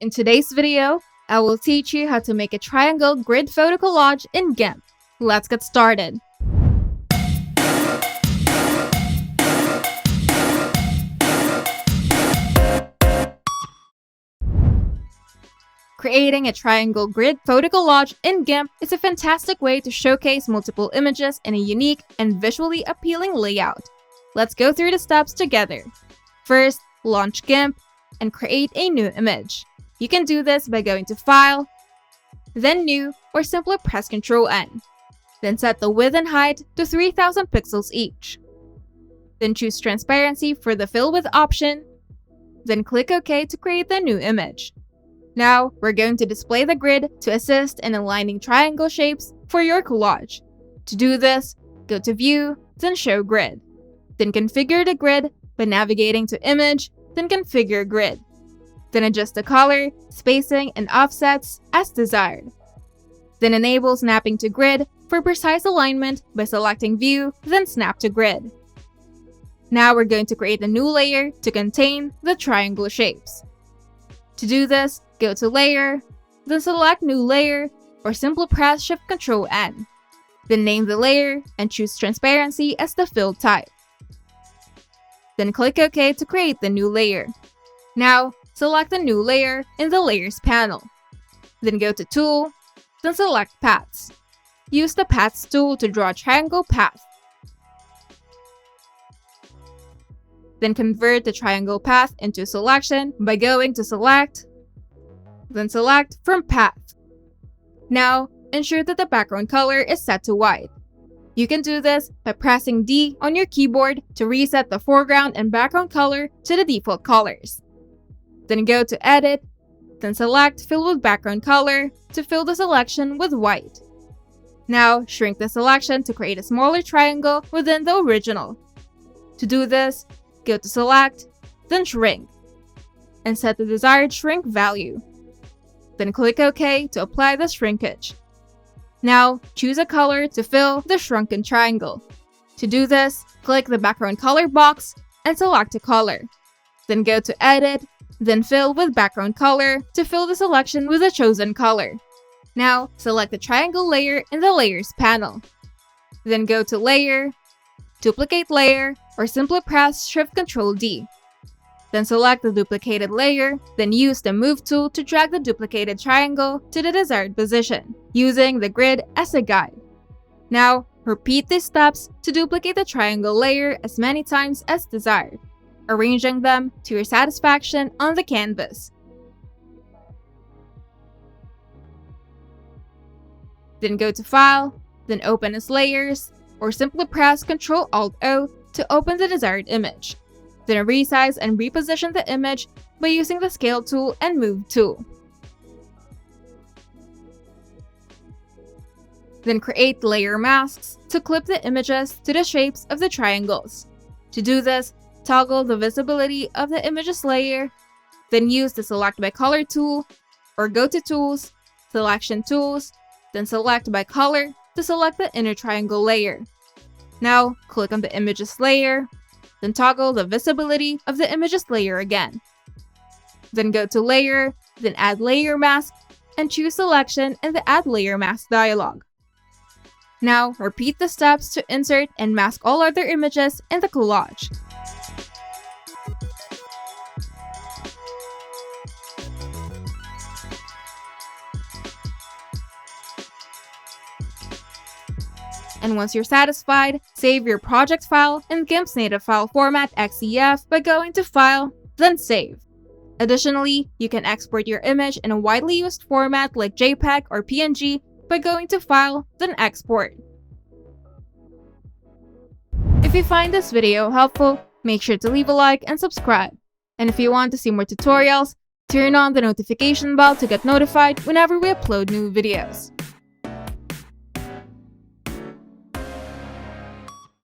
In today's video, I will teach you how to make a triangle grid photo collage in GIMP. Let's get started. Creating a triangle grid photo collage in GIMP is a fantastic way to showcase multiple images in a unique and visually appealing layout. Let's go through the steps together. First, launch GIMP and create a new image. You can do this by going to File, then New, or simply press Ctrl-N. Then set the width and height to 3000 pixels each. Then choose Transparency for the Fill With option. Then click OK to create the new image. Now, we're going to display the grid to assist in aligning triangle shapes for your collage. To do this, go to View, then Show Grid. Then configure the grid by navigating to Image, then Configure Grid. Then adjust the color, spacing, and offsets as desired. Then enable Snapping to Grid for precise alignment by selecting View, then Snap to Grid. Now we're going to create a new layer to contain the triangle shapes. To do this, go to Layer, then select New Layer, or simply press Shift-Ctrl-N. Then name the layer and choose Transparency as the fill type. Then click OK to create the new layer. Now, select the new layer in the Layers panel. Then go to Tool, then select Paths. Use the Paths tool to draw a triangle path. Then convert the triangle path into selection by going to Select, then select from Path. Now, ensure that the background color is set to white. You can do this by pressing D on your keyboard to reset the foreground and background color to the default colors. Then go to Edit, then select Fill with Background Color to fill the selection with white. Now, shrink the selection to create a smaller triangle within the original. To do this, go to Select, then Shrink, and set the desired shrink value. Then click OK to apply the shrinkage. Now, choose a color to fill the shrunken triangle. To do this, click the background color box and select a color. Then go to Edit, then Fill with Background Color to fill the selection with the chosen color. Now, select the triangle layer in the Layers panel. Then go to Layer, Duplicate Layer, or simply press Shift-Ctrl-D. Then select the duplicated layer, then use the Move tool to drag the duplicated triangle to the desired position, using the grid as a guide. Now, repeat these steps to duplicate the triangle layer as many times as desired, arranging them to your satisfaction on the canvas. Then go to File, then Open as Layers, or simply press Ctrl-Alt-O to open the desired image. Then resize and reposition the image by using the Scale tool and Move tool. Then create layer masks to clip the images to the shapes of the triangles. To do this, toggle the visibility of the images layer, then use the Select by Color tool, or go to Tools, Selection Tools, then Select by Color to select the inner triangle layer. Now, click on the images layer, then toggle the visibility of the images layer again. Then go to Layer, then Add Layer Mask, and choose Selection in the Add Layer Mask dialog. Now, repeat the steps to insert and mask all other images in the collage. And once you're satisfied, save your project file in GIMP's native file format XEF by going to File, then Save. Additionally, you can export your image in a widely used format like JPEG or PNG by going to File, then Export. If you find this video helpful, make sure to leave a like and subscribe. And if you want to see more tutorials, turn on the notification bell to get notified whenever we upload new videos.